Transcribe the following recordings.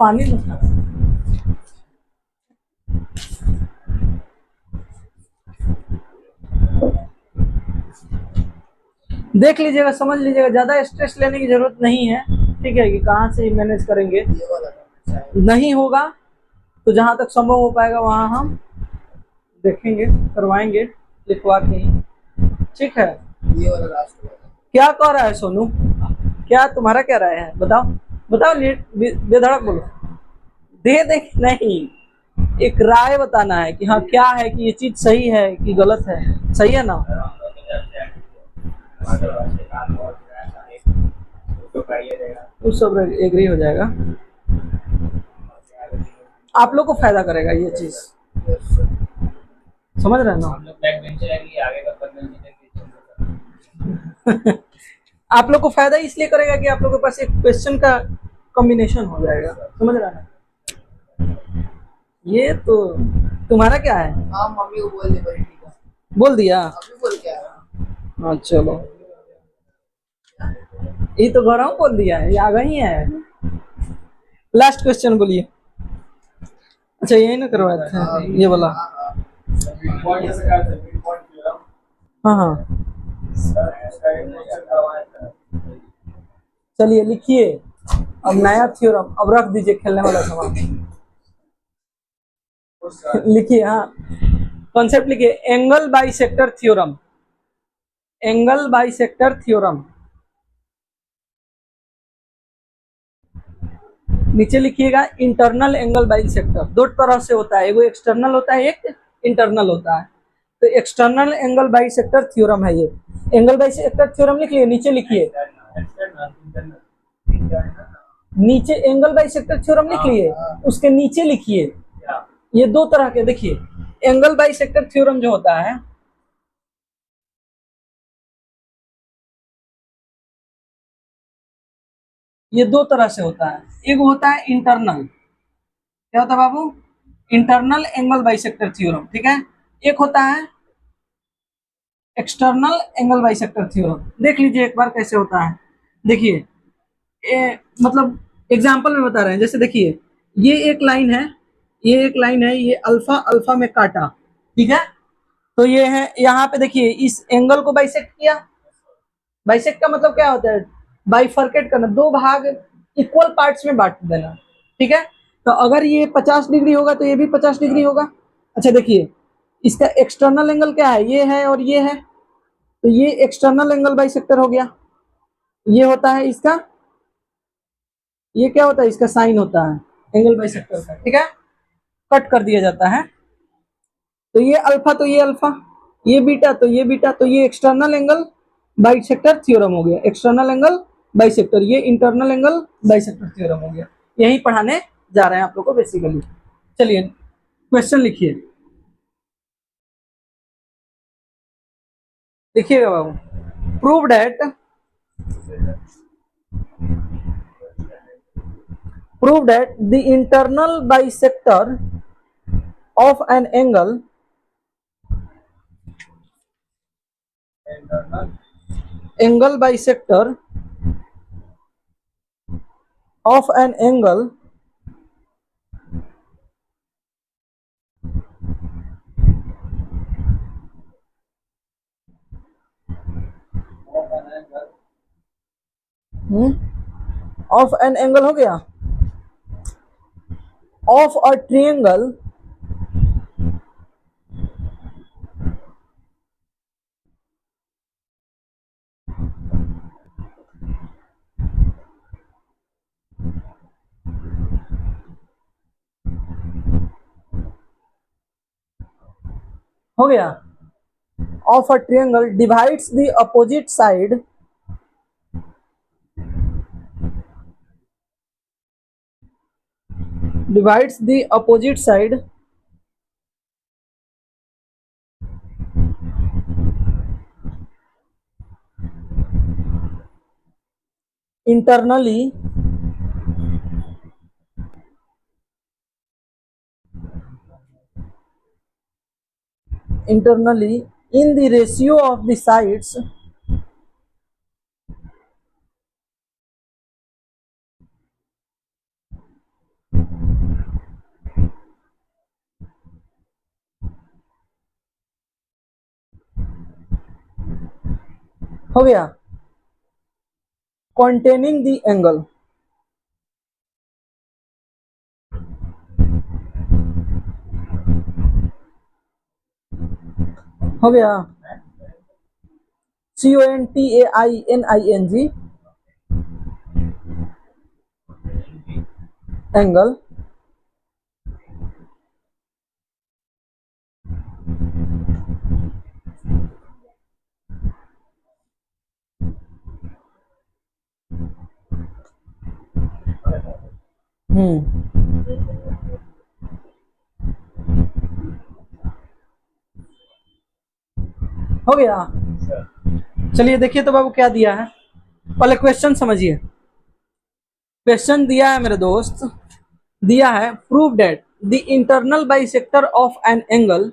पानी देख लीजिएगा, समझ लीजिएगा, ज़्यादा स्ट्रेस लेने की ज़रूरत नहीं है, ठीक है, कि कहाँ से मैनेज करेंगे। नहीं होगा तो जहाँ तक संभव हो पाएगा वहाँ हम देखेंगे, करवाएंगे लिखवा के ही, ठीक है। ये वाला लास्ट क्या कह रहा है सोनू, क्या तुम्हारा क्या राय है, बताओ बताओ, बेधड़क बोलो। दे दे नहीं, एक राय बताना है कि हाँ क्या है, कि ये चीज सही है कि गलत है, सही है ना। उस सब एग्री हो जाएगा, आप लोग को फायदा करेगा ये चीज, समझ रहे हैं ना। आप लोग को फायदा इसलिए करेगा कि आप लोग के पास एक क्वेश्चन का कॉम्बिनेशन हो जाएगा, समझ रहे हैं। ये तो तुम्हारा क्या है। हाँ मम्मी को बोल दे, बोल दिया, अभी बोल के आया। हाँ चलो, ये तो घर बोल दिया है, ये आ गई है। लास्ट क्वेश्चन बोलिए। अच्छा यही ना करवाया था ये वाला। हाँ हाँ चलिए लिखिए, अब नया थ्योरम, अब रख दीजिए खेलने वाला सामान। लिखिए, हाँ कॉन्सेप्ट लिखिए, angle bisector theorem, angle bisector theorem. नीचे लिखिएगा इंटरनल एंगल बाइसेक्टर, दो तरह से होता है, एक एक्सटर्नल होता है, एक इंटरनल होता है। तो एक्सटर्नल एंगल बाइसेक्टर थ्योरम है ये, एंगल बाइसेक्टर थ्योरम लिख लिए, नीचे लिखिए, नीचे एंगल बाइसेक्टर थ्योरम लिख लिए, उसके नीचे लिखिए, ये दो तरह के, देखिए एंगल बाइसेक्टर थ्योरम जो होता है, ये दो तरह से होता है, एक होता है इंटरनल, क्या होता है बाबू, इंटरनल एंगल बाइसेक्टर थ्योरम, ठीक है। एक होता है एक्सटर्नल एंगल बाइसेक्टर थ्योरम, देख लीजिए एक बार कैसे होता है। देखिए मतलब एग्जांपल में बता रहे हैं, जैसे देखिए ये एक लाइन है, ये एक लाइन है, ये अल्फा अल्फा में काटा, ठीक है। तो ये है, यहाँ पे देखिए इस एंगल को बाइसेक्ट किया, बाइसेक्ट का मतलब क्या होता है, बाइफर्केट करना, दो भाग इक्वल पार्ट्स में बांट देना, ठीक है। तो अगर ये 50 डिग्री होगा तो ये भी 50 डिग्री होगा। अच्छा देखिए इसका एक्सटर्नल एंगल क्या है, ये है और ये है, तो ये एक्सटर्नल एंगल बाइसेक्टर हो गया। ये होता है इसका, ये क्या होता है, इसका साइन होता है एंगल बाइसेक्टर का, ठीक है, कट कर दिया जाता है। तो ये अल्फा तो ये अल्फा, ये बीटा तो ये बीटा, तो ये एक्सटर्नल एंगल बाइसेक्टर थ्योरम हो गया, एक्सटर्नल एंगल बाइसेक्टर, ये इंटरनल एंगल बाइसेक्टर थ्योरम हो गया। यही पढ़ाने जा रहे हैं आप लोग को बेसिकली। चलिए क्वेश्चन लिखिए, देखिएगा बाबू, prove that, prove that the internal bisector of an angle bisector of an angle of an angle हो गया, of a triangle हो गया, of a triangle divides the opposite side internally in the ratio of the sides हो गया। Containing the angle, हो गया। CONTAINING angle, हो गया। चलिए देखिए तो बाबू क्या दिया है, पहले क्वेश्चन समझिए। क्वेश्चन दिया है मेरे दोस्त, दिया है prove that the internal bisector of an angle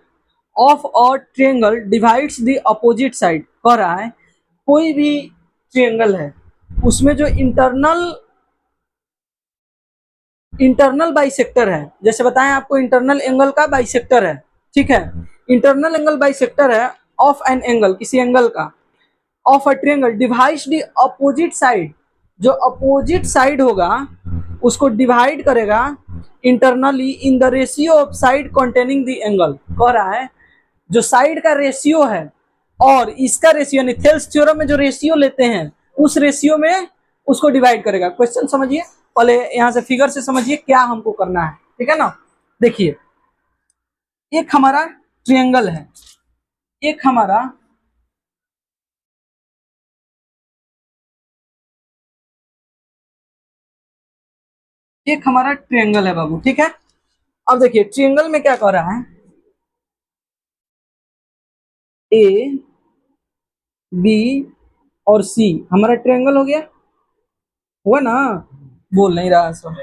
of a triangle divides the opposite side. कह रहा है कोई भी ट्रायंगल है उसमें जो इंटरनल बाइसेक्टर है, जैसे बताएं आपको इंटरनल एंगल का बाइसेक्टर है, ठीक है। इंटरनल एंगल बाइसेक्टर है ऑफ एन एंगल, किसी एंगल का, of a triangle divides the opposite side, जो अपोजिट साइड होगा उसको डिवाइड करेगा internally in the ratio of side containing the angle. कह रहा है जो साइड का रेशियो है और इसका रेशियो, यानी थेल्स थ्योरम में जो रेशियो लेते हैं उस रेशियो में उसको डिवाइड करेगा। क्वेश्चन समझिए, पहले यहां से फिगर से समझिए क्या हमको करना है, ठीक है ना। देखिए एक हमारा ट्रायंगल है, एक हमारा ट्रायंगल है बाबू, ठीक है। अब देखिए ट्रायंगल में क्या कर रहा है, ए बी और सी हमारा ट्रायंगल हो गया, हुआ ना, बोल नहीं रहा सब।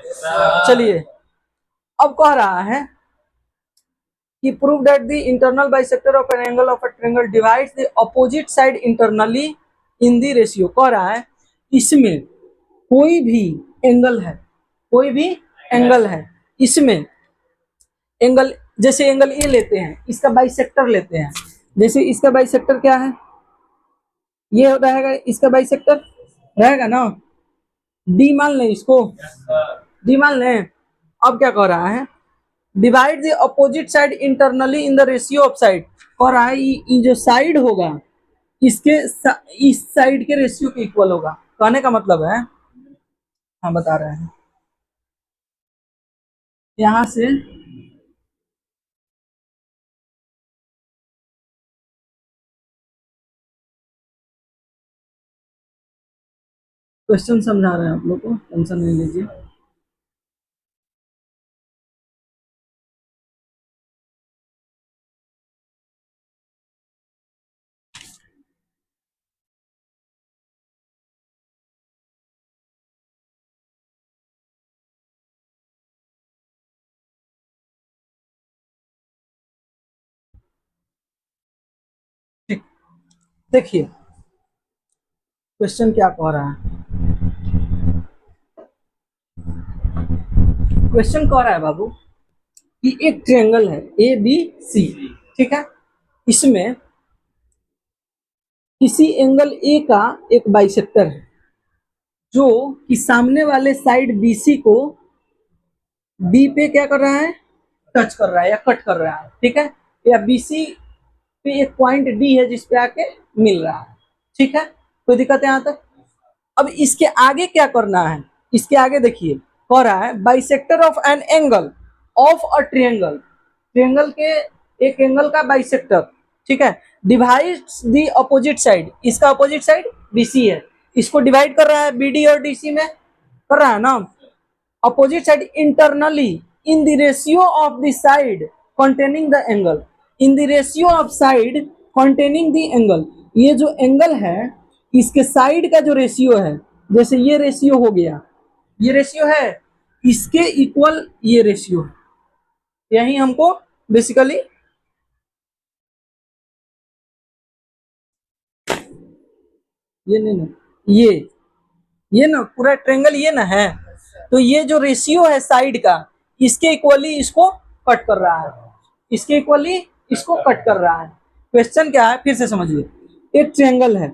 चलिए अब कह रहा है कि prove that the internal bisector of an angle of a triangle divides the opposite side internally in the ratio. कह रहा है इसमें कोई भी एंगल है, कोई भी एंगल है, इसमें एंगल, जैसे एंगल ए लेते हैं, इसका बाइसेक्टर लेते हैं, जैसे इसका बाइसेक्टर क्या है, ये रहेगा, इसका बाइसेक्टर रहेगा ना, डी मान लें इसको, डी मान लें। अब क्या कह रहा है, divide the opposite side internally in the ratio of side. कह रहा है ये जो साइड होगा इसके इस साइड के रेशियो के इक्वल होगा। कहने का मतलब है, हम बता रहे हैं यहां से क्वेश्चन समझा रहे हैं आप लोग को, टेंशन नहीं लीजिए। ठीक, देखिए क्वेश्चन क्या कह रहा है, क्वेश्चन कह रहा है बाबू कि एक ट्रायंगल है ए बी सी, ठीक है, इसमें किसी एंगल ए का एक बाइसेक्टर है जो कि सामने वाले साइड बीसी को डी पे क्या कर रहा है, टच कर रहा है या कट कर रहा है, ठीक है, या बीसी पे एक पॉइंट डी है जिस पे आके मिल रहा है, ठीक है, कोई दिक्कत है यहाँ तक। अब इसके आगे क्या करना है, इसके आगे देखिए कह रहा है bisector of an angle of a triangle, triangle के एक एंगल का बाइसेक्टर, ठीक है, डिवाइड्स द अपोजिट साइड, इसका अपोजिट साइड बीसी है, इसको डिवाइड कर रहा है बीडी और डीसी में, कर रहा है ना, opposite side internally in the ratio of the side containing the angle, in the ratio of side containing the angle। ये जो एंगल है इसके साइड का जो रेशियो है, जैसे ये रेशियो हो गया, ये रेशियो है, इसके इक्वल ये रेशियो है, यही हमको बेसिकली ये नहीं ना, ये ना पूरा ट्रायंगल ये ना है, तो ये जो रेशियो है साइड का इसके इक्वली इसको कट कर रहा है, इसके इक्वली इसको कट कर रहा है। क्वेश्चन क्या है फिर से समझिए, एक ट्रायंगल है,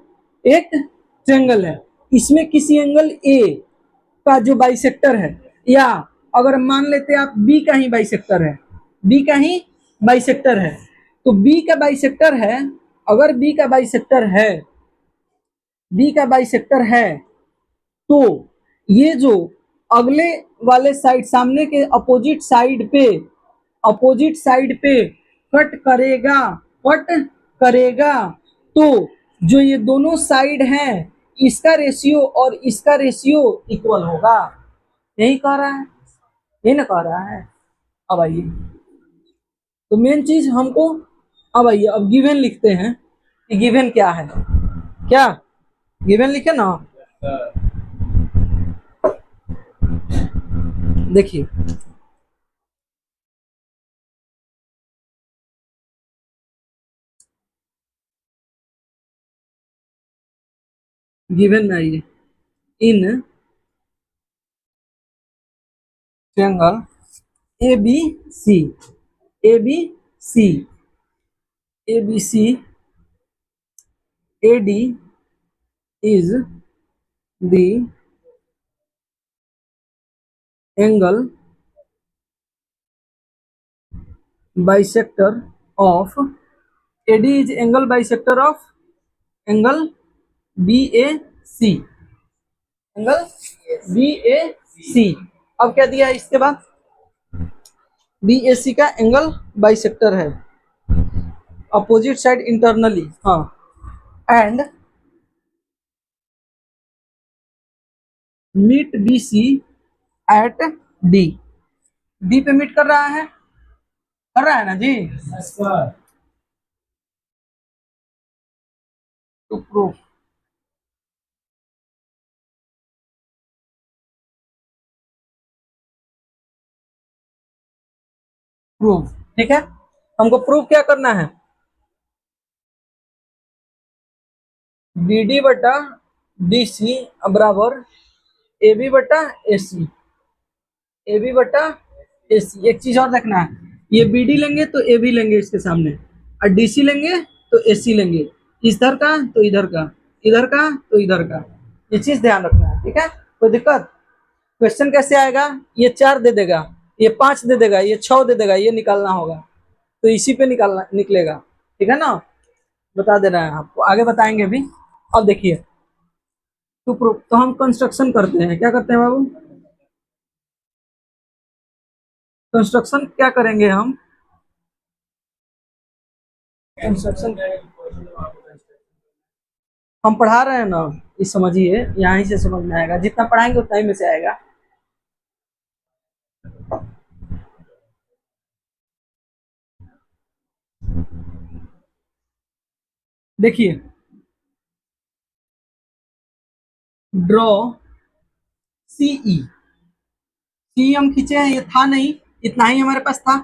एक ट्रायंगल है, इसमें किसी एंगल ए का जो बाइसेक्टर है, या अगर मान लेते हैं आप बी का ही बाइसेक्टर है, बी का ही बाइसेक्टर है, तो बी का बाइसेक्टर है, अगर बी का बाइसेक्टर है, बी का बाइसेक्टर है, तो ये जो अगले वाले साइड, सामने के अपोजिट साइड पे कट करेगा, कट करेगा, तो जो ये दोनों साइड हैं, इसका रेशियो और इसका रेशियो इक्वल होगा। यही कह रहा है, यही ना कह रहा है। अब आइए, तो मेन चीज हमको, अब आइए अब गिवन लिखते हैं कि गिवन क्या है, क्या गिवन लिखे ना, देखिए गिवन में आइए, in triangle A B C, A B C, A B C, A D is the angle bisector of, AD is angle bisector of angle BAC, angle BAC। अब क्या दिया है इसके बाद, BAC का एंगल बाइसेक्टर है, अपोजिट साइड इंटरनली, हाँ, and meet BC at D, D पे मीट कर रहा है ना जी, टू प्रूफ, प्रूफ, ठीक है, हमको प्रूफ क्या करना है, BD बटा DC बराबर AB बटा AC, AB बटा AC। एक चीज और देखना है, ये BD लेंगे तो AB लेंगे इसके सामने, और DC लेंगे तो AC लेंगे, इधर का तो इधर का, इधर का तो इधर का, ये चीज ध्यान रखना है, ठीक है। कोई दिक्कत, क्वेश्चन कैसे आएगा, ये 4 दे देगा, ये 5 दे देगा, ये 6 दे देगा, ये निकालना होगा, तो इसी पे निकलेगा, ठीक है ना, बता दे रहे हैं आपको, आगे बताएंगे अभी। अब देखिए, टू प्रूफ, तो हम कंस्ट्रक्शन करते हैं, क्या करते हैं बाबू, कंस्ट्रक्शन क्या करेंगे कंस्ट्रक्शन हम पढ़ा रहे हैं ना, ये समझिए, यहाँ ही से समझ में आएगा, जितना पढ़ाएंगे उतना ही में से आएगा। देखिए, ड्रॉ सीई, सी हम खींचे हैं, ये था नहीं, इतना ही हमारे पास था,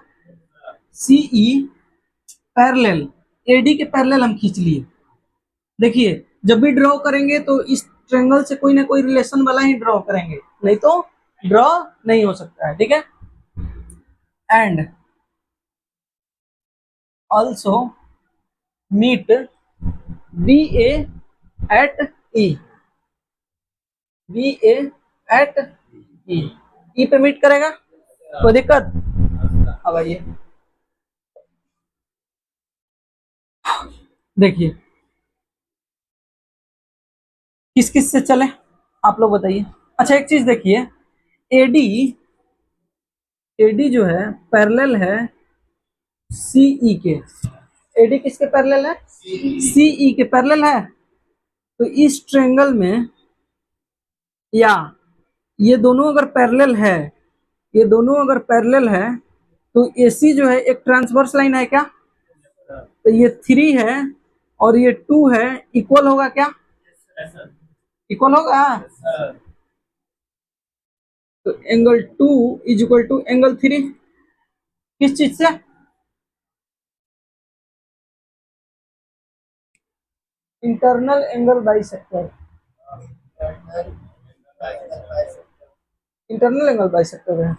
सीई पैरेलल, एडी के पैरेलल हम खींच लिए। देखिए, जब भी ड्रॉ करेंगे तो इस ट्रायंगल से कोई ना कोई रिलेशन वाला ही ड्रॉ करेंगे, नहीं तो ड्रॉ नहीं हो सकता है, ठीक है। And also meet B A at E, B A at E पे मीट करेगा, कोई दिक्कत, अब आइए देखिए किस किस से चले, आप लोग बताइए। अच्छा एक चीज देखिए, एडी, एडी जो है पैरेलल है सीई के, एडी किसके पैरेलल है, सीई के पैरेलल है, तो इस ट्रायंगल में, या ये दोनों अगर पैरेलल है, ये दोनों अगर पैरेलल है, तो एसी जो है एक ट्रांसवर्स लाइन है क्या, तो ये 3 है और ये 2 है, इक्वल होगा क्या, इक्वल होगा, तो angle 2 is equal to angle 3, किस चीज से, internal angle bisector, internal angle bisector है,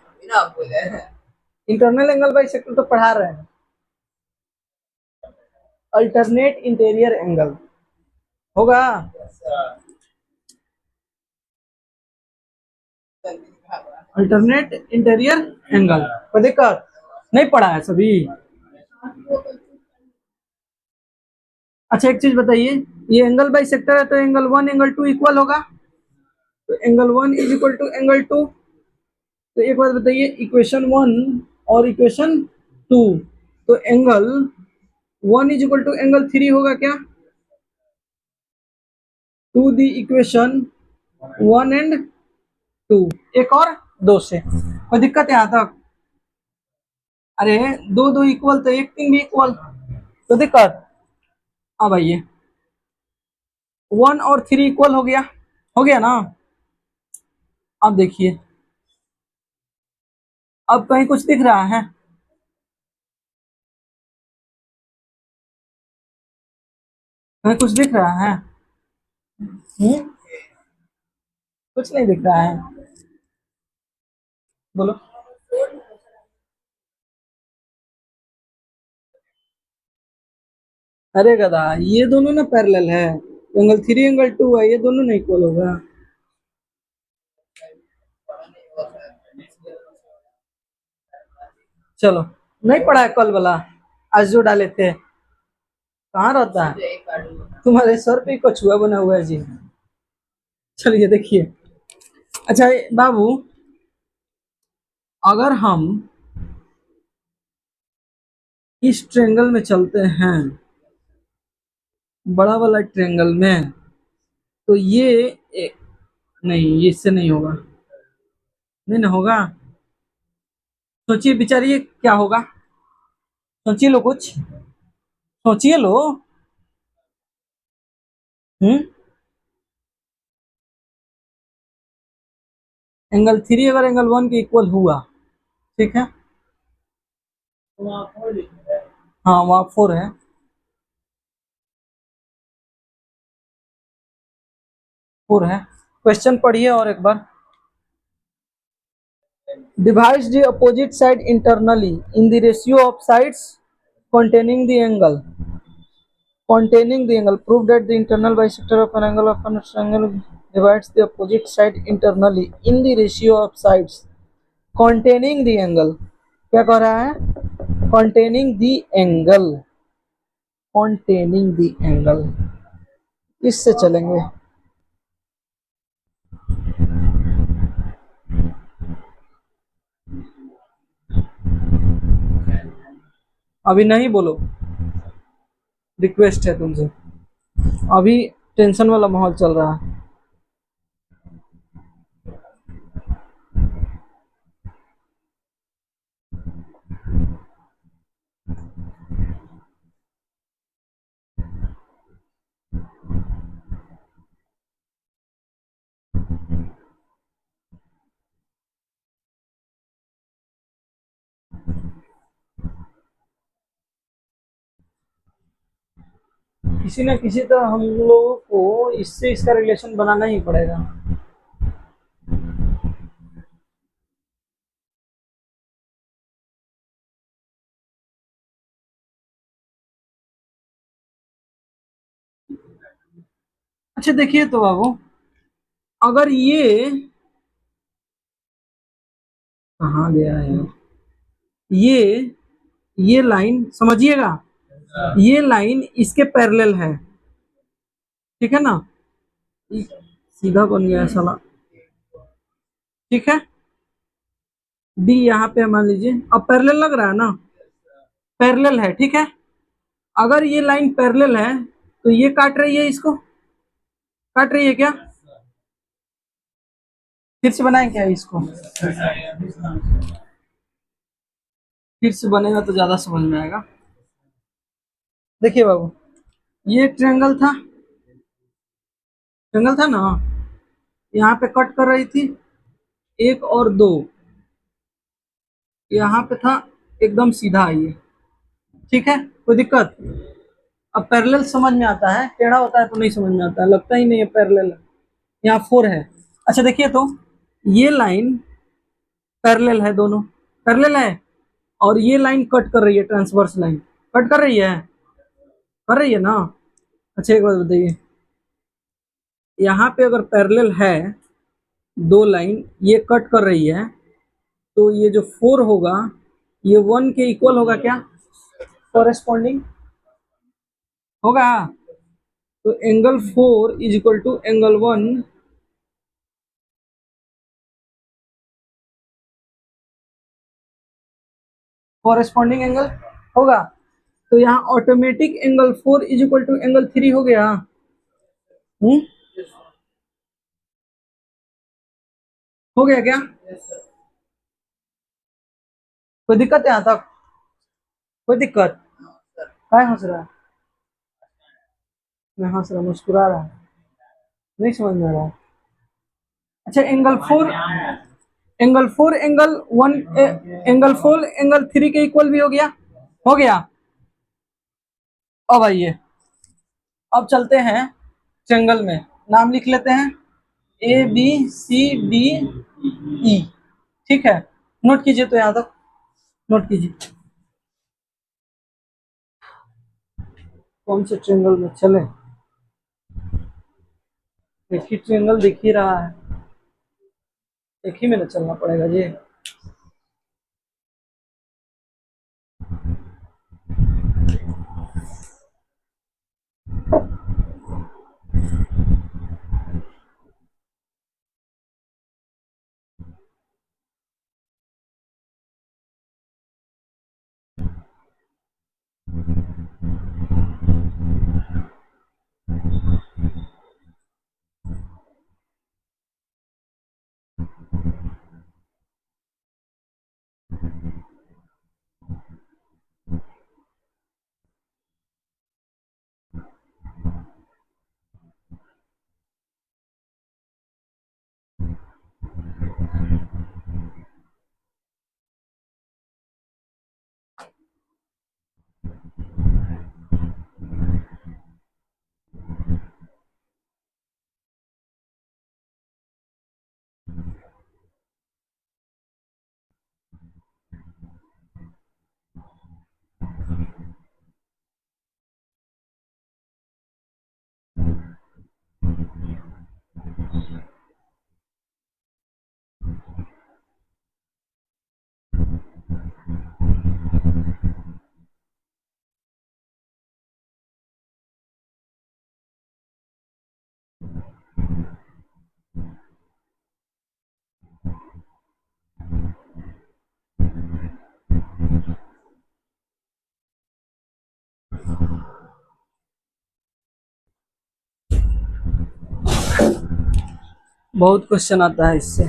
इंटरनल एंगल बाइसेक्टर तो पढ़ा रहे हैं, अल्टरनेट इंटीरियर एंगल, होगा। अल्टरनेट इंटीरियर एंगल, कोई दिक्कत नहीं पड़ा है सभी। अच्छा एक चीज बताइए, ये एंगल बाई सेक्टर है तो angle one angle two equal होगा, तो angle one is equal to angle two. तो एक बात बताइए, इक्वेशन वन और इक्वेशन टू, तो angle one is equal to angle three होगा क्या, to the equation one and two. एक और दो से कोई दिक्कत है यहाँ तक? अरे दो दो इक्वल तो एक तीन भी इक्वल, तो दिक्कत। अब आइए, वन और थ्री इक्वल हो गया ना। अब देखिए, अब कहीं कुछ दिख रहा है? कहीं कुछ दिख रहा है? कुछ नहीं दिख रहा है, बोलो। अरे गधा, ये दोनों ना पैरेलल है, एंगल थ्री एंगल टू है, ये दोनों नहीं इक्वल होगा। चलो, नहीं पढ़ा है कल वाला, आज जो डाले थे, कहाँ रहता है तुम्हारे सर पे कछुआ बना हुआ है जी। चलिए देखिए, अच्छा बाबू, अगर हम इस ट्रेंगल में चलते हैं, बड़ा वाला ट्रेंगल में, तो ये नहीं, ये इससे नहीं होगा, नहीं ना होगा। सोचिए बिचारिए क्या होगा, सोचिए लो कुछ, सोचिए लो। हम्म एंगल थ्री अगर एंगल वन के इक्वल हुआ, ठीक है, हाँ वहाँ फोर है, फोर है। क्वेश्चन पढ़िए और एक बार। Divides the opposite side internally in the ratio of sides containing the angle. Containing the angle. Prove that the internal bisector of an angle of an triangle divides the opposite side internally in the ratio of sides containing the angle. क्या कह रहा है? Containing the angle. Containing the angle. इससे चलेंगे। अभी नहीं बोलो, request है तुमसे, अभी टेंशन वाला माहौल चल रहा है। किसी न किसी तरह हम लोगों को इससे इसका रिलेशन बनाना ही पड़ेगा। अच्छा देखिए तो बाबू, अगर ये कहाँ गया है, ये ये लाइन समझिएगा, ये लाइन इसके पैरेलल है, ठीक है ना, सीधा बन गया है साला, ठीक है। डी यहाँ पे मान लीजिए, अब पैरेलल लग रहा है ना, पैरेलल है, ठीक है। अगर ये लाइन पैरेलल है तो ये काट रही है, इसको काट रही है क्या? फिर से बनाए क्या इसको? फिर से बनेगा तो ज्यादा समझ में आएगा। देखिए बाबू, ये ट्रेंगल था ना, यहाँ पे कट कर रही थी, एक और दो, यहाँ पे था, एकदम सीधा आइए, ठीक है, कोई दिक्कत? अब पैरेलल समझ में आता है, टेढ़ा होता है तो नहीं समझ में आता है, लगता ही नहीं है पैरेलल। यहाँ फोर है। अच्छा देखिए तो, ये लाइन पैरेलल है, दोनों पैरेलल है, और ये लाइन कट कर रही है, ट्रांसवर्स लाइन कट कर रही है ना। अच्छा एक बात बताइए, यहाँ पे अगर पैरेलल है दो लाइन, ये कट कर रही है, तो ये जो 4 होगा ये 1 के इक्वल होगा क्या, कॉरेस्पॉन्डिंग होगा। तो angle 4 is equal to angle 1 corresponding angle होगा। तो यहाँ automatic angle 4 is equal to angle 3 हो गया। हो गया क्या, कोई दिक्कत है यहाँ तक, कोई दिक्कत, क्या हंस रहा है, मैं हंस रहा, मुस्कुरा रहा है, नहीं समझ में आ रहा है। अच्छा एंगल 4 एंगल 1 एंगल 4 एंगल 3 के इक्वल भी हो गया, हो गया। अब आइए, अब चलते हैं ट्रायंगल में, नाम लिख लेते हैं ए बी सी डी ई, ठीक है, नोट कीजिए, तो यहाँ तक नोट कीजिए, कौन से ट्रायंगल में चले, एक ही ट्रायंगल दिख ही रहा है, एक ही में ना चलना पड़ेगा जी। बहुत क्वेश्चन आता है इससे।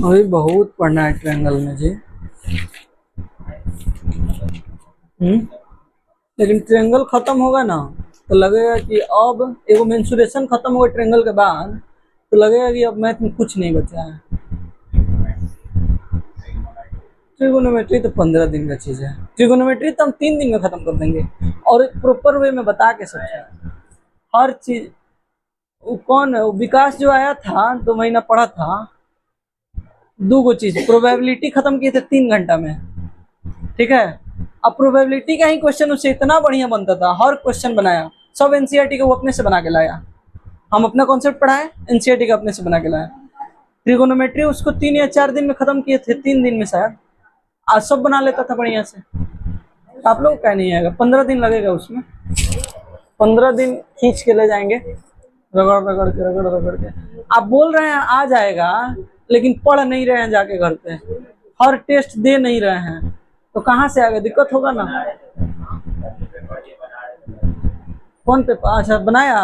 अभी बहुत पढ़ना है ट्रायंगल में जी। लेकिन ट्रायंगल खत्म होगा ना तो लगेगा कि अब एगो मेंसुरेशन खत्म होगा ट्रायंगल के बाद, तो लगेगा कि अब मैथ में कुछ नहीं बचा है। ट्रिगोनोमेट्री तो 15 दिन का चीज है, ट्रिगोनोमेट्री तो हम 3 दिन में खत्म कर देंगे, और एक प्रॉपर वे में बता के समझा हर चीज। वो कौन है, वो विकास जो आया था 2 महीना पढ़ा था, 2 चीज प्रोबेबिलिटी खत्म किए थे 3 घंटा में, ठीक है। अब प्रोबेबिलिटी का ही क्वेश्चन उससे इतना बढ़िया बनता था, हर क्वेश्चन बनाया, सब एनसीईआरटी का वो अपने से बना के लाया। हम अपना कॉन्सेप्ट पढ़ाए, एनसीईआरटी का अपने से बना के लाया। ट्रिगोनोमेट्री उसको 3 या 4 दिन में खत्म किए थे, 3 दिन में शायद, आज सब बना लेता था बढ़िया से। आप लोग क्या नहीं आएगा, 15 दिन लगेगा उसमें, 15 दिन खींच के ले जाएंगे, रगड़ रगड़ के रगड़ रगड़ के। आप बोल रहे हैं आ जाएगा, लेकिन पढ़ नहीं रहे हैं जाके घर पे, हर टेस्ट दे नहीं रहे हैं, तो कहाँ से आएगा, दिक्कत होगा ना। कौन पेपर, अच्छा बनाया,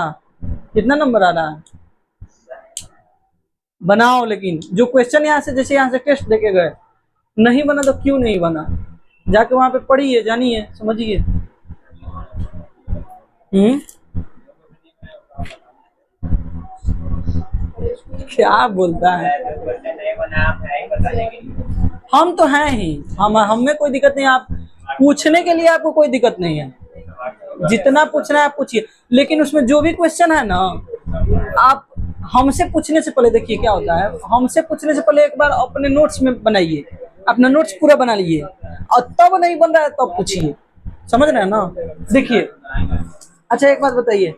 कितना नंबर आ रहा है, बनाओ, लेकिन जो क्वेश्चन यहाँ से, जैसे यहाँ से टेस्ट देके गए, नहीं बना तो क्यों नहीं बना, जाके वहां पे पढ़िए, जानिए, समझिए। क्या बोलता है, हम तो हैं ही, हम में कोई दिक्कत नहीं। आप पूछने के लिए आपको कोई दिक्कत नहीं है, जितना पूछना है आप पूछिए। लेकिन उसमें जो भी क्वेश्चन है ना, आप हमसे पूछने से पहले देखिए क्या होता है, हमसे पूछने से पहले एक बार अपने नोट्स में बनाइए, अपना नोट्स पूरा बना लीजिए, और तब नहीं बन रहा है तब पूछिए। समझ रहे हैं ना? देखिए, अच्छा एक बात बताइए,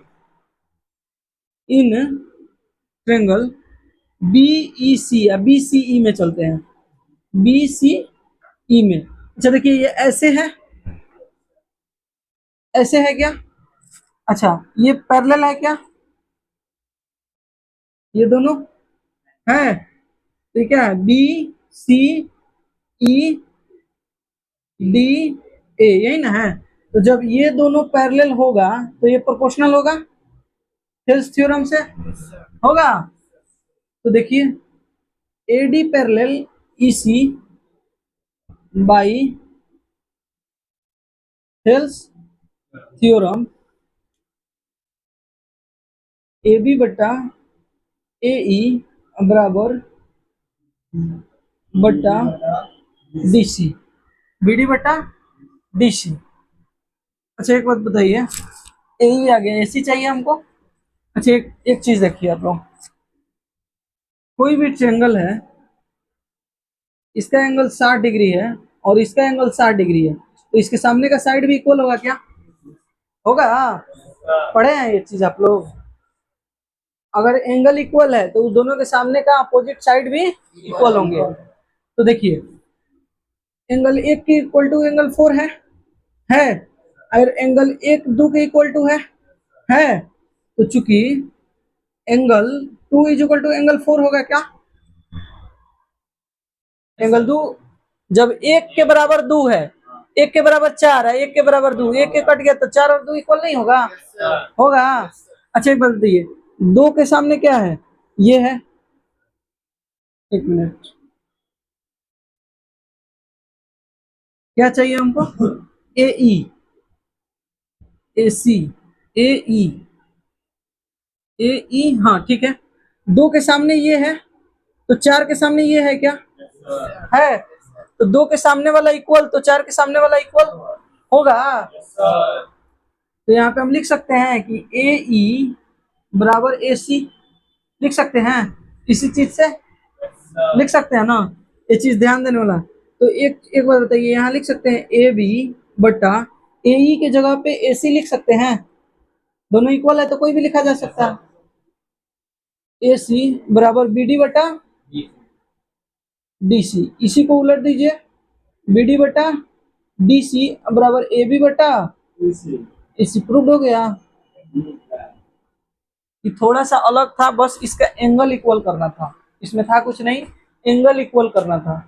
इन ट्रेंगल बीईसी या बीसीई में चलते हैं, बीसीई में। अच्छा देखिए, ये ऐसे है क्या? अच्छा, ये पैरेलल है क्या? ये दोनों है, तो ये क्या है? B C E D A, यही ना है? तो जब ये दोनों पैरेलल होगा तो ये प्रोपोर्शनल होगा, थेल्स थ्योरम से होगा। तो देखिए, A D parallel E C by Thales theorem, A B बट्टा ए ई बराबर बट्टा डी सी, बी डी बट्टा डी सी। अच्छा एक बात बताइए, ए आ गया, ए सी चाहिए हमको। अच्छा एक चीज देखिए आप लोग, कोई भी ट्रायंगल है, इसका एंगल 60 डिग्री है और इसका एंगल 60 डिग्री है, तो इसके सामने का साइड भी इक्वल होगा क्या? होगा। पढ़े हैं ये चीज आप लोग? अगर एंगल इक्वल है तो उस दोनों के सामने का अपोजिट साइड भी इक्वल होंगे। तो देखिए, एंगल 1 के इक्वल टू एंगल 4 है। अगर एंगल 1 2 के इक्वल टू है, तो चूंकि angle 2 is equal to angle 4 होगा क्या? एंगल 2 जब 1 के बराबर 2 है, 1 के बराबर 4 है, 1 के बराबर 2, 1 के कट गया तो 4 और 2 इक्वल नहीं होगा? होगा। अच्छा एक बात बताइए, 2 के सामने क्या है? ये है, एक मिनट, क्या चाहिए हमको? ए ई, ए सी, ए ई, ए ई, हाँ ठीक है। 2 के सामने ये है, तो 4 के सामने ये है क्या? है। तो 2 के सामने वाला इक्वल तो 4 के सामने वाला इक्वल होगा। तो यहाँ पे हम लिख सकते हैं कि ए ई बराबर ए सी, लिख सकते हैं, इसी चीज से लिख सकते हैं ना? ये चीज ध्यान देने वाला। तो एक बात बताइए, यहाँ लिख सकते हैं ए बी बट्टा ए ई के जगह पे ए सी लिख सकते हैं, दोनों इक्वल है तो कोई भी लिखा जा सकता है। ए सी बराबर बी डी बटा डी सी, इसी को उलट दीजिए, बी डी बटा डी सी बराबर ए बी बटा ए सी। प्रूव हो गया कि थोड़ा सा अलग था, बस इसका एंगल इक्वल करना था, इसमें था कुछ नहीं, एंगल इक्वल करना था,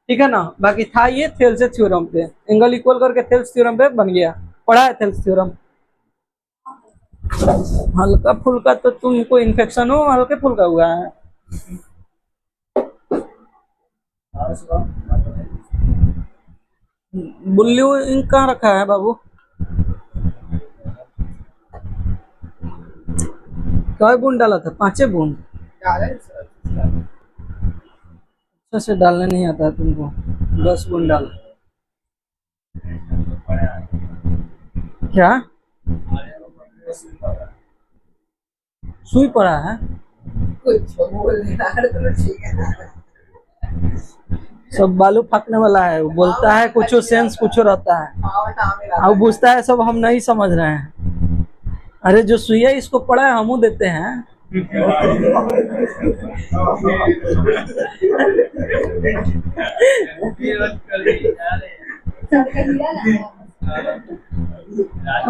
ठीक है ना? बाकी था ये थेल्स थ्योरम पे, एंगल इक्वल करके थेल्स थ्योरम पे बन गया। पढ़ा है थेल्स थ्योरम? हल्का फुल्का तो तुमको इन्फेक्शन हो, हल्के फुल्का हुआ है। ब्लू इंक कहाँ रखा है बाबू? क्या बूंद डाला था? 5 बूंद? अच्छा से डालने नहीं आता है तुमको, 10 बूंद डाला। क्या सुई पड़ा है? सब बालू फाकने वाला है, वो बोलता है कुछ सेंस कुछ रहता है, अब पूछता है सब हम नहीं समझ रहे हैं। अरे जो सुइया इसको पड़ा है हम देते हैं।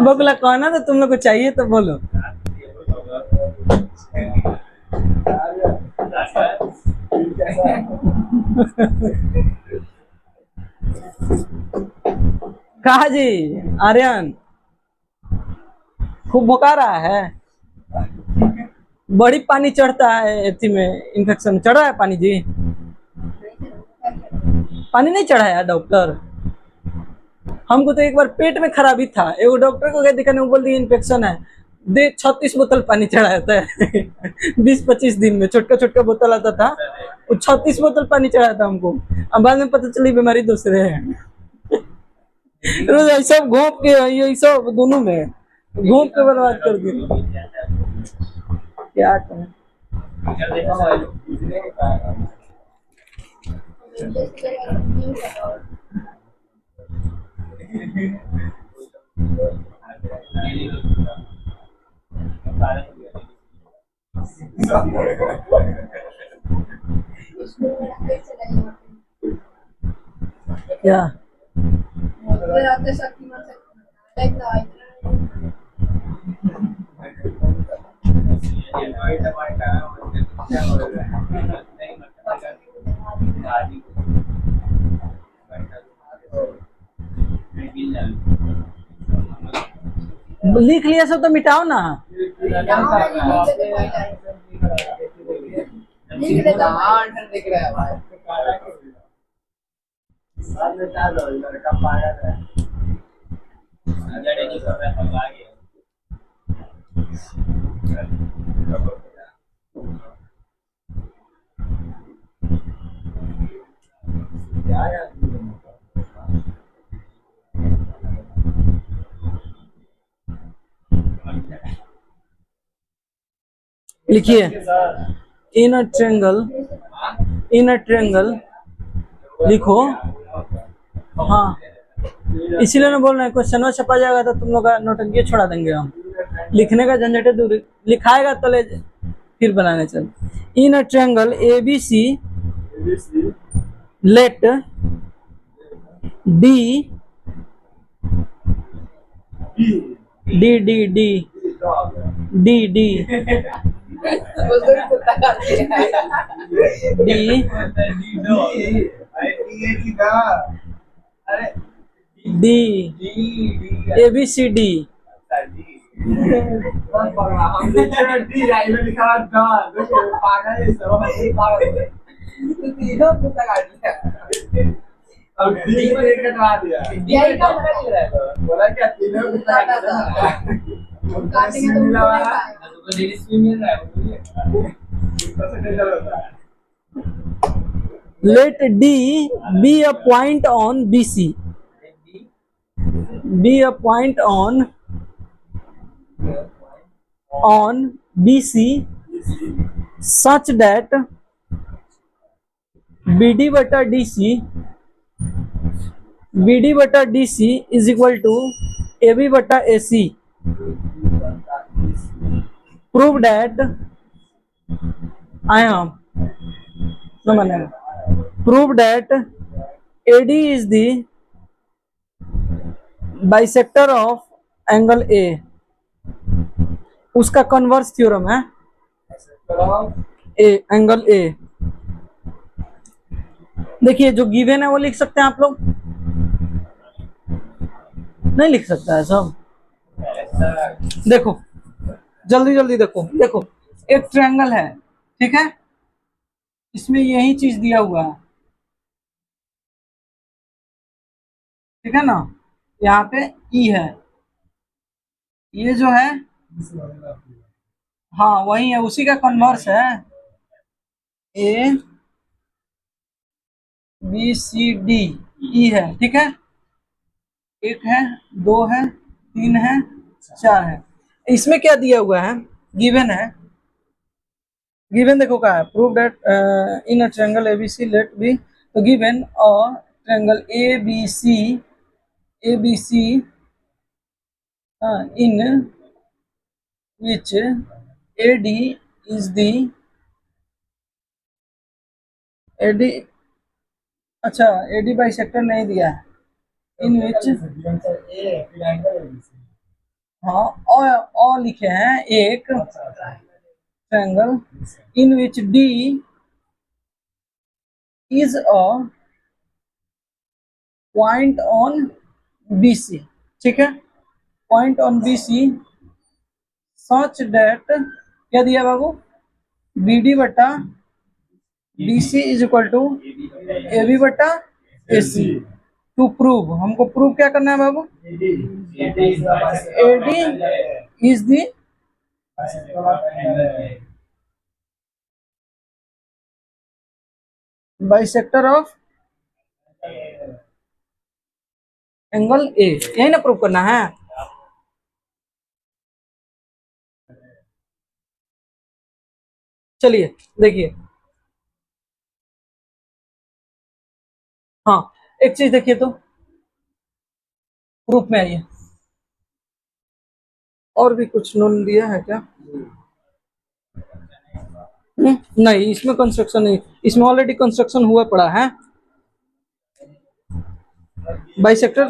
बगला कहना तो तुम लोग को चाहिए तो बोलो। कहा जी आर्यन खूब भुका रहा है, बड़ी पानी चढ़ता है एथी में, इन्फेक्शन चढ़ रहा है पानी जी? पानी नहीं चढ़ा है डॉक्टर? हमको तो एक बार पेट में खराबी था, एक डॉक्टर को गए दिखाने, बोल दिया इन्फेक्शन है। दे 36 बोतल पानी चढ़ाया था 20-25 दिन में। छोटका छोटका बोतल आता था, वो 36 बोतल पानी चढ़ाया था हमको। अब बाद में पता चली बीमारी दूसरे है। रोज ऐसा घोंप के ये सब दोनों में घोंप के बर्बाद कर दिया। क्या करें। क्या लिख लिया सब तो मिटाओ ना। लिखिए इन अ ट्रेंगल लिखो। हाँ इसीलिए ना बोल रहे हैं, क्वेश्चन छपा जाएगा तो तुम लोग का नौटंकी छोड़ा देंगे हम। लिखने का झंझट दूर, लिखाएगा तो ले फिर बनाने चल। In a triangle ABC let D D D D D D D ABCD Let D be a point on BC. Be a point on BC such that BD बटा DC is equal to AB बटा AC. Prove that I am no matter. Prove that AD is the bisector of angle A. उसका converse theorem है angle A। देखिए जो given है वो लिख सकते हैं आप लोग, नहीं लिख सकता है सब। देखो जल्दी जल्दी देखो एक ट्रायंगल है, ठीक है, इसमें यही चीज दिया हुआ है, ठीक है ना, यहाँ पे ई है, ये जो है हाँ वही है, उसी का कन्वर्स है। A B C D ई है, ठीक है, एक है, दो है, तीन है, चार है। इसमें क्या दिया हुआ है, गिवन है, गिवन देखो क्या है, prove that in a triangle ABC let B, तो गिवन और triangle ABC in which AD is the AD, अच्छा AD बाइसेक्टर नहीं दिया है, इन विच हाँ और लिखे हैं एक triangle in which D is a point on BC, ठीक है, point on BC such that क्या दिया बाबू, BD बटा DC is equal to AB बटा AC। टू प्रूव, हमको प्रूव क्या करना है बाबू, AD is the bisector of angle A, यही ना प्रूव करना है। चलिए देखिए, हाँ एक चीज देखिए तो, प्रूफ में आइए। और भी कुछ नोन दिया है क्या? नहीं, इसमें कंस्ट्रक्शन नहीं, इसमें ऑलरेडी कंस्ट्रक्शन हुआ पड़ा है। बाइसेक्टर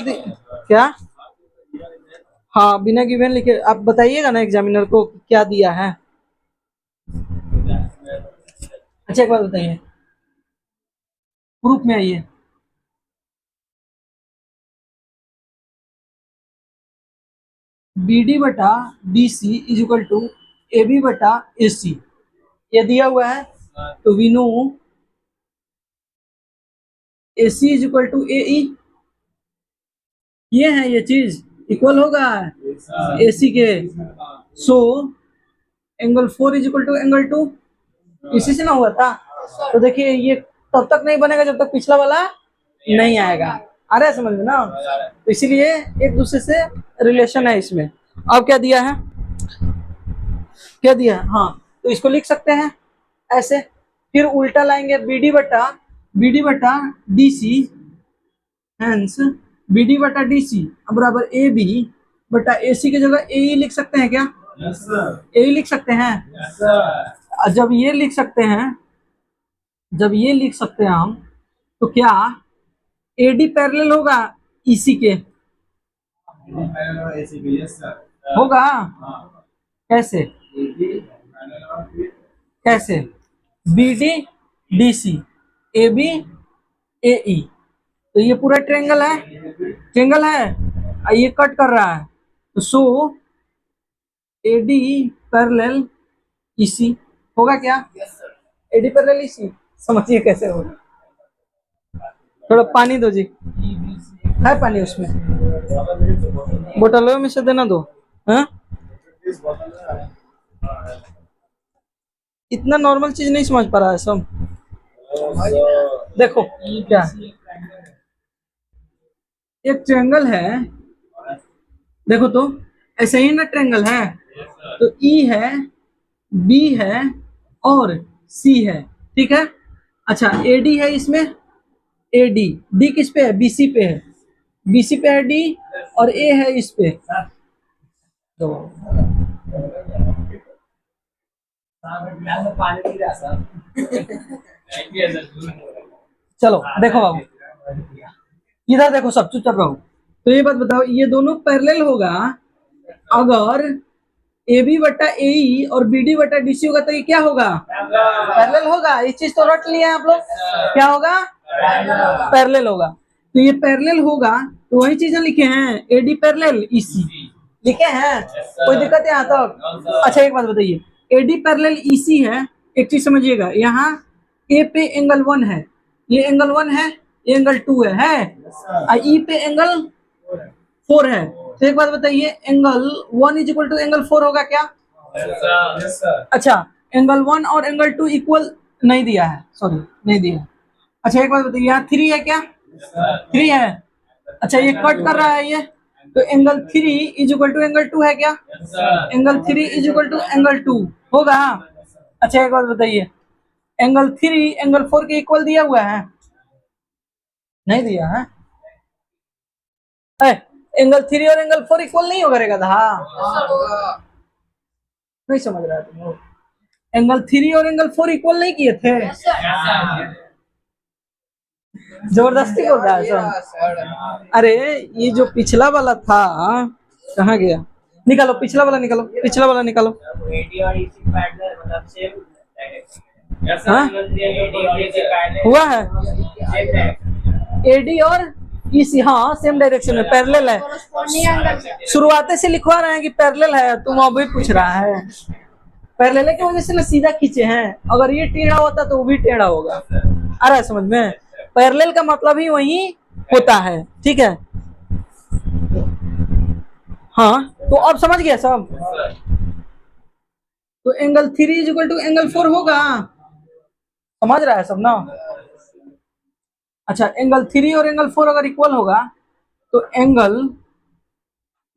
क्या? हाँ बिना गिवन लिखे आप बताइएगा ना एग्जामिनर को क्या दिया है। अच्छा एक बात बताइए, प्रूफ में आइए। बी डी बटा D C is equal to A B बटा ए सी, ये दिया हुआ है। तो we know A C is equal to A E, ये है ये चीज इक्वल होगा ए सी के। So angle 4 is equal to angle 2, इसी से ना हुआ था। तो देखिए ये तब तक नहीं बनेगा जब तक पिछला वाला नहीं आएगा। आ रहा है समझ में ना? तो इसीलिए एक दूसरे से रिलेशन है इसमें। अब क्या दिया है, क्या दिया है? हाँ तो इसको लिख सकते हैं ऐसे, फिर उल्टा लाएंगे बी डी बटा D C, hence B D बटा डी सी बराबर ए बी बटा ए सी की जगह ए ई लिख सकते हैं क्या? ए ई लिख सकते हैं। जब ये लिख सकते हैं, जब ये लिख सकते हैं हम, तो क्या ए डी पैरेलल होगा इसी के? होगा। कैसे? कैसे? B D D C A B A E, तो ये पूरा ट्रायंगल है, ट्रायंगल है, ये कट कर रहा है। तो सो ए डी पैरेलल इसी होगा क्या? ए डी पैरेलल इसी, समझिए कैसे होगा। थोड़ा पानी दो जी, है पानी उसमें, बोतलों में से देना दो। हाँ इतना नॉर्मल चीज नहीं समझ पा रहा है सब। देखो क्या, एक ट्रायंगल है, देखो तो ऐसे ही ना ट्रायंगल है, तो ई है, बी है और सी है, ठीक है। अच्छा ए डी है इसमें, ए डी, डी किस पे है? बीसी पे है, बीसी पे है डी, और ए है इस पे। तो चलो देखो बाबू, इधर देखो, सब चुप रहो। तो ये बात बताओ, ये दोनों पैरेलल होगा अगर ए बी बटा ए ई और बी डी बटा डी सी होगा, तो ये क्या होगा? पैरेलल होगा। इस चीज तो रट लिया आप लोग, क्या होगा? पैरेलल होगा। तो ये पैरेलल होगा, तो वही चीजें लिखे हैं, ए डी पैरेलल ई सी लिखे हैं, कोई दिक्कत है यहाँ तक? अच्छा एक बात बताइए, ए डी पैरेलल ई सी है, एक चीज समझिएगा, यहाँ ए पे एंगल 1 है, ये एंगल 1 है, ये एंगल 2 है, ई पे एंगल 4 है। तो एक बात बताइए, angle 1 is equal to angle 4 होगा क्या? अच्छा एंगल 1 और एंगल 2 इक्वल नहीं दिया है, सॉरी नहीं दिया है। अच्छा एक बात बताइए, यहाँ 3 है क्या? 3 है। अच्छा ये कट कर रहा है ये, तो angle 3 is equal to angle 2 है क्या? Angle 3 is equal to angle 2 होगा। अच्छा एक बात बताइए, एंगल 3 एंगल 4 के इक्वल दिया हुआ है? नहीं दिया है। एंगल 3 और एंगल 4 इक्वल नहीं होगा रे गधा, नहीं समझ रहा है तुम लोग? एंगल 3 और एंगल 4 इक्वल नहीं किए थे, जबरदस्ती बोल रहा है सब। अरे ये जो पिछला वाला था कहाँ गया? निकालो पिछला वाला, निकालो पिछला वाला निकालो। हाँ हुआ है, एडी और इसी, हाँ सेम डायरेक्शन में पैरेलल है। शुरुआत से लिखवा रहे हैं कि पैरेलल है, तुम अभी पूछ रहा है। पैरेलल की वजह से ना सीधा खींचे हैं, अगर ये टेढ़ा होता तो वो भी टेढ़ा होगा। आ रहा है समझ में? पैरेलल का मतलब ही वही होता है, ठीक है। हाँ तो अब समझ गया सब? तो angle 3 is equal to angle 4 होगा। समझ रहा है सब ना। अच्छा, एंगल 3 और एंगल 4 अगर इक्वल होगा तो एंगल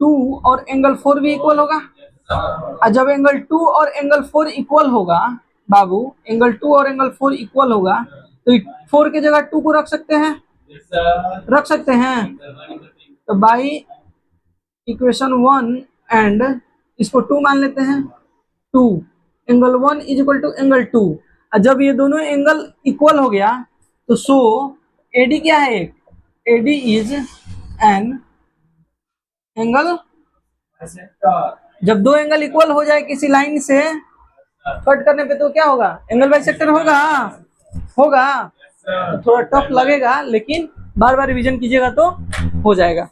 2 और एंगल 4 भी इक्वल होगा। और जब एंगल 2 और एंगल 4 इक्वल होगा बाबू, एंगल 2 और एंगल 4 इक्वल होगा तो 4 की जगह 2 को रख सकते हैं, रख सकते हैं। तो बाई इक्वेशन 1 एंड इसको 2 मान लेते हैं। 2 angle 1 is equal to angle 2। और जब ये दोनों एंगल इक्वल हो गया तो सो एडी क्या है, एडी इज एन एंगल। जब दो एंगल इक्वल हो जाए किसी लाइन से कट करने पे तो क्या होगा, एंगल बाइसेक्टर होगा, होगा। तो थोड़ा टफ लगेगा लेकिन बार बार रिवीजन कीजिएगा तो हो जाएगा।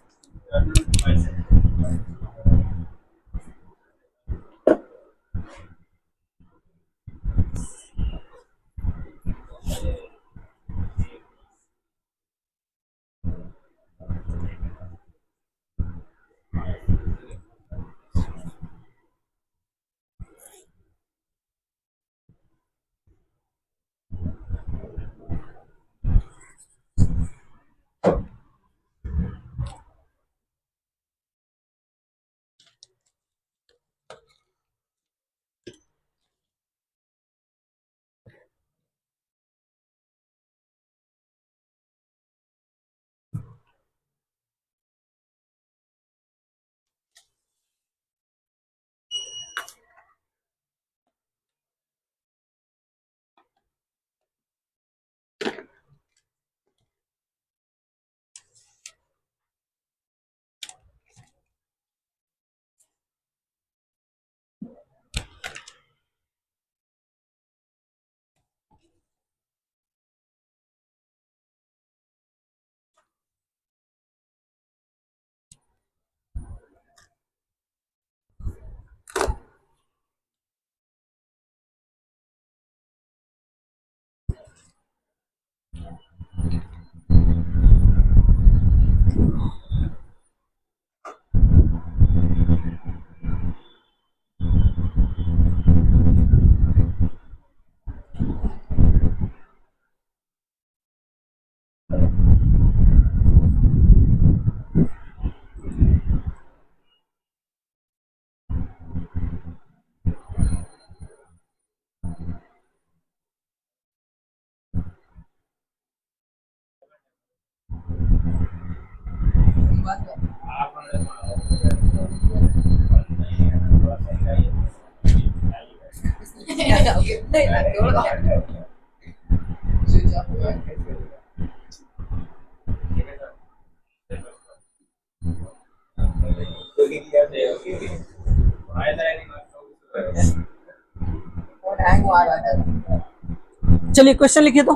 चलिए क्वेश्चन लिखिए तो।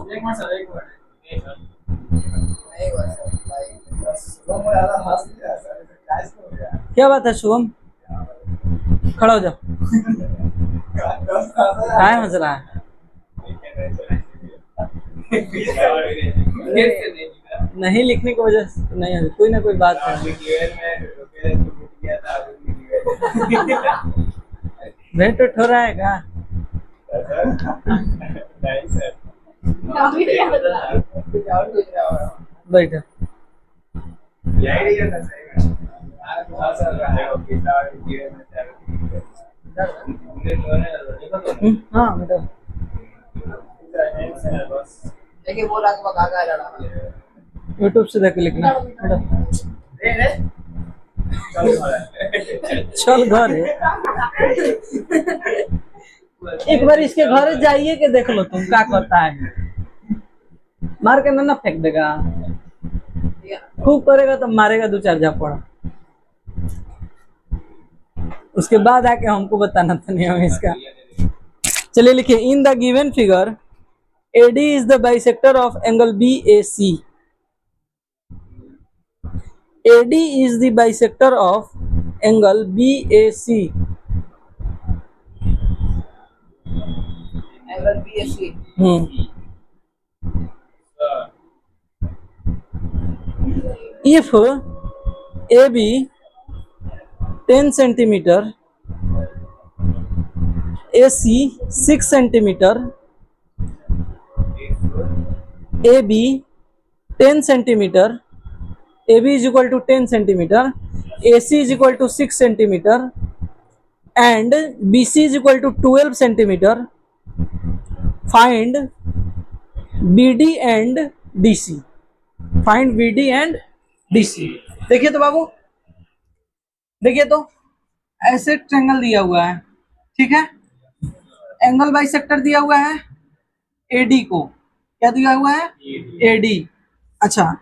क्या बात है शुभम, खड़ा हो जाओ। काय हंस रहा है? नहीं लिखने की वजह से नहीं, कोई ना कोई बात है। भेंट उठ हो रहा है क्या? बैठो। हाँ बेटा, यूट्यूब से देख के लिखना बेटा। चल घर है, एक बार इसके घर जाइए के देख लो तुम क्या करता है। मार के ना फेंक देगा, खूब करेगा तो मारेगा 2-4 झापड़। उसके बाद आके हमको बताना था नियम इसका। चलिए लिखिए, in the given figure AD is the bisector of angle BAC। AD is the bisector of angle BAC. Angle BAC। If AB 10 centimeter, AC 6 centimetre, AB 10 centimetre, AB is equal to 10 centimeter, AC is equal to 6 centimeter, and BC is equal to 12 centimeter. Find BD and DC. Find BD and DC. देखिए तो बाबू, देखिए तो ऐसे triangle दिया हुआ है, ठीक है, एंगल बाइसेक्टर दिया हुआ है, AD को क्या दिया हुआ है, AD। अच्छा,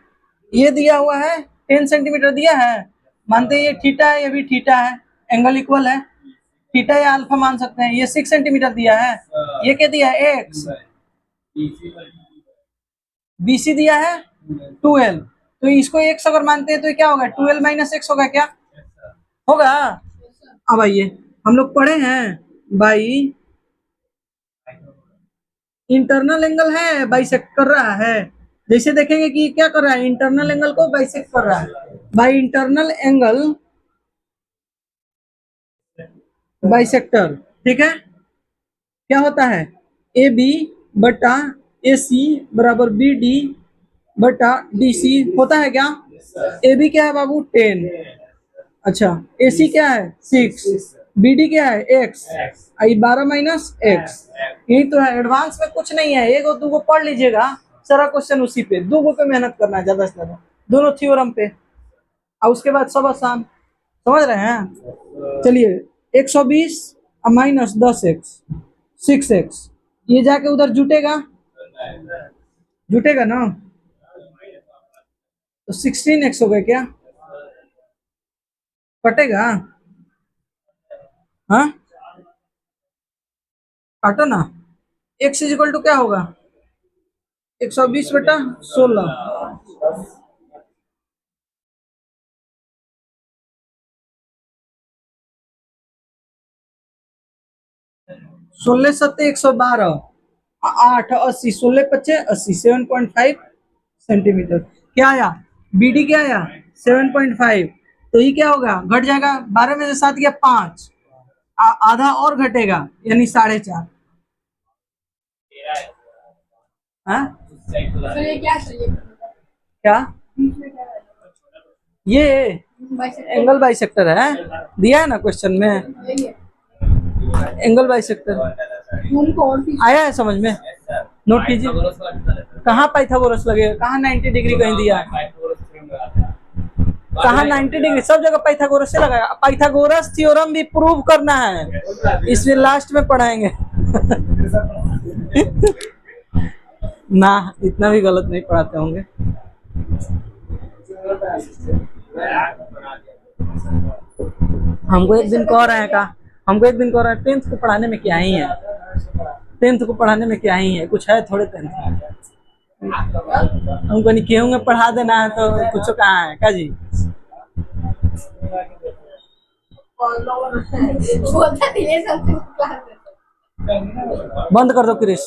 ये दिया हुआ है 10 सेंटीमीटर दिया है, मानते हैं ये थीटा है, ये भी थीटा है, एंगल इक्वल है, थीटा या अल्फा मान सकते हैं। ये 6 सेंटीमीटर दिया है, ये क्या दिया है, x। BC दिया है 12, तो इसको x अगर मानते हैं तो ये क्या होगा, 12 माइनस x होगा, क्या होगा। अब आइए, हम लोग पढ़े हैं बाई इंटरनल एंगल है, बाइसेक्ट कर रहा है। जैसे देखेंगे कि क्या कर रहा है, इंटरनल एंगल को बाइसेक्ट कर रहा है। बाई इंटरनल एंगल बाइसेक्टर, ठीक है, क्या होता है, AB बटा AC बराबर BD बटा DC होता है क्या। AB क्या है बाबू, 10। अच्छा, AC क्या है, 6। BD क्या है, x। आई 12 माइनस x, यही तो है। एडवांस में कुछ नहीं है, एक और दो पढ़ लीजिएगा, सारा क्वेश्चन उसी पे, दो पे मेहनत करना है ज्यादा से ज्यादा, दोनों थ्योरम पे, और उसके बाद सब आसान, समझ रहे हैं। चलिए 120 माइनस 10x 6x, ये जाके उधर जुटेगा, जुटेगा ना, तो 16x हो गया, क्या कटेगा, हाँ काटो ना। x इज इक्वल टू क्या होगा, 120 बटा 16, 16 सत्ते 112, 8 80, 16 पच्चे 80, 7.5 सेंटीमीटर। क्या आया, BD क्या आया, 7.5, तो ये क्या होगा, घट जाएगा, 12 में से 7 गया 5, आधा और घटेगा, यानी 4.5। हाँ क्या, ये एंगल बाइसेक्टर है, दिया है ना क्वेश्चन में, एंगल बाइसेक्टर आया है समझ में, नोट कीजिए। कहाँ पाइथागोरस लगेगा, कहाँ 90 डिग्री कहीं दिया है, कहाँ 90 डिग्री, सब जगह पाइथागोरस से लगाया। पाइथागोरस थ्योरम भी प्रूव करना है, इसलिए लास्ट में पढ़ाएंगे। ना इतना भी गलत नहीं पढ़ाते होंगे। हमको एक दिन कह रहे हैं का, हमको एक दिन कह रहे हैं 10th को पढ़ाने में क्या ही है, 10th को पढ़ाने में क्या ही है, कुछ है थोड़े 10th, हमको नहीं कहूँगे पढ़ा देना है तो कुछ कहाँ है का जी। बंद कर दो क्रिश।